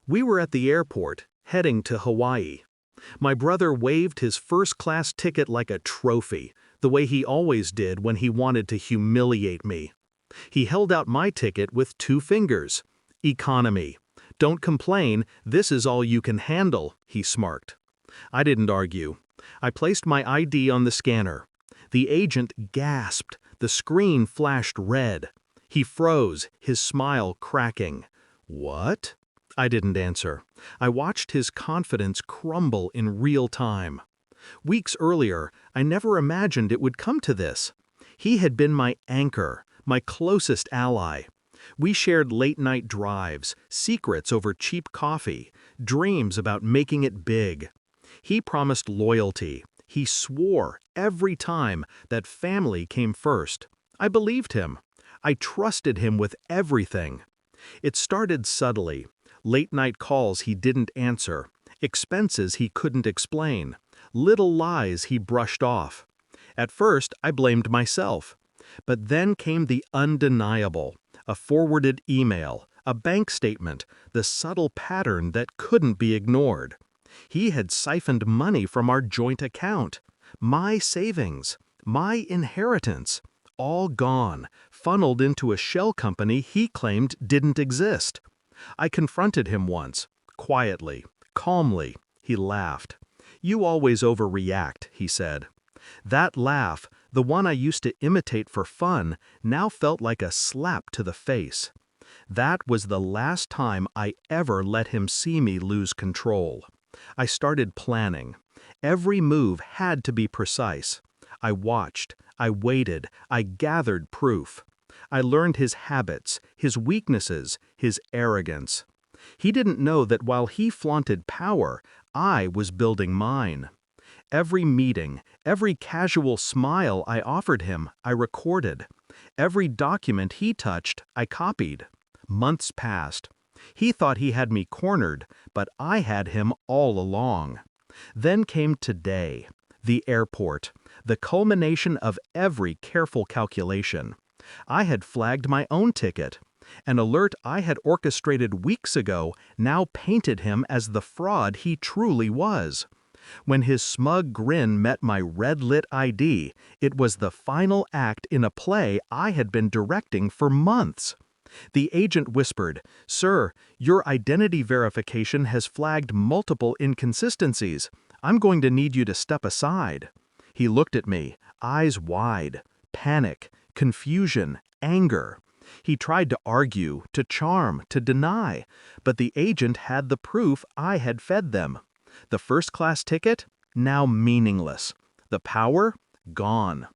We were at the airport, heading to Hawaii. My brother waved his first-class ticket like a trophy, the way he always did when he wanted to humiliate me. He held out my ticket with 2 fingers. Economy. Don't complain, this is all you can handle, he smirked. I didn't argue. I placed my ID on the scanner. The agent gasped. The screen flashed red. He froze, his smile cracking. What? I didn't answer. I watched his confidence crumble in real time. Weeks earlier, I never imagined it would come to this. He had been my anchor, my closest ally. We shared late-night drives, secrets over cheap coffee, dreams about making it big. He promised loyalty. He swore every time that family came first. I believed him. I trusted him with everything. It started subtly. Late-night calls he didn't answer, expenses he couldn't explain, little lies he brushed off. At first, I blamed myself. But then came the undeniable, a forwarded email, a bank statement, the subtle pattern that couldn't be ignored. He had siphoned money from our joint account. My savings, my inheritance, all gone, funneled into a shell company he claimed didn't exist. I confronted him once, quietly, calmly. He laughed. "You always overreact," he said. That laugh, the one I used to imitate for fun, now felt like a slap to the face. That was the last time I ever let him see me lose control. I started planning. Every move had to be precise. I watched, I waited, I gathered proof. I learned his habits, his weaknesses, his arrogance. He didn't know that while he flaunted power, I was building mine. Every meeting, every casual smile I offered him, I recorded. Every document he touched, I copied. Months passed. He thought he had me cornered, but I had him all along. Then came today, the airport, the culmination of every careful calculation. I had flagged my own ticket. An alert I had orchestrated weeks ago now painted him as the fraud he truly was. When his smug grin met my red-lit ID, it was the final act in a play I had been directing for months. The agent whispered, "Sir, your identity verification has flagged multiple inconsistencies. I'm going to need you to step aside." He looked at me, eyes wide, panic, confusion, anger. He tried to argue, to charm, to deny, but the agent had the proof I had fed them. The first-class ticket? Now meaningless. The power? Gone.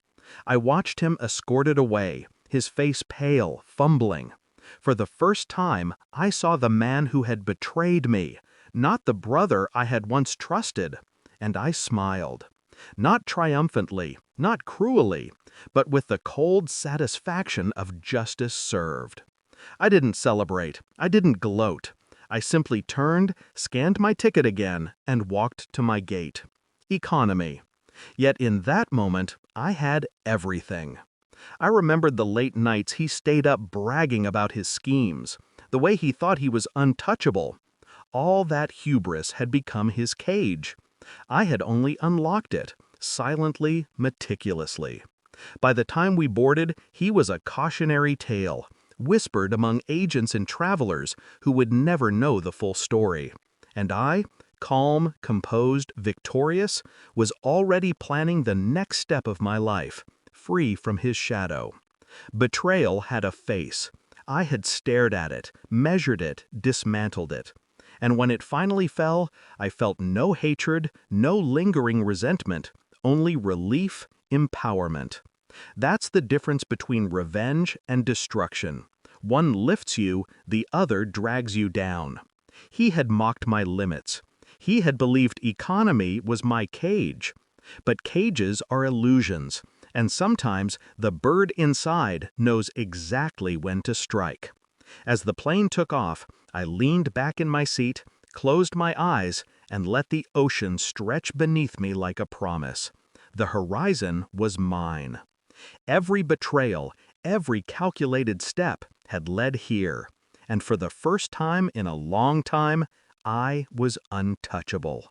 I watched him escorted away, his face pale, fumbling. For the first time, I saw the man who had betrayed me, not the brother I had once trusted, and I smiled. Not triumphantly, not cruelly, but with the cold satisfaction of justice served. I didn't celebrate. I didn't gloat. I simply turned, scanned my ticket again, and walked to my gate. Economy. Yet in that moment, I had everything. I remembered the late nights he stayed up bragging about his schemes, the way he thought he was untouchable. All that hubris had become his cage. I had only unlocked it, silently, meticulously. By the time we boarded, he was a cautionary tale, whispered among agents and travelers who would never know the full story. And I, calm, composed, victorious, was already planning the next step of my life, free from his shadow. Betrayal had a face. I had stared at it, measured it, dismantled it. And when it finally fell, I felt no hatred, no lingering resentment, only relief, empowerment. That's the difference between revenge and destruction. One lifts you, the other drags you down. He had mocked my limits. He had believed economy was my cage. But cages are illusions, and sometimes the bird inside knows exactly when to strike. As the plane took off, I leaned back in my seat, closed my eyes, and let the ocean stretch beneath me like a promise. The horizon was mine. Every betrayal, every calculated step had led here, and for the first time in a long time, I was untouchable.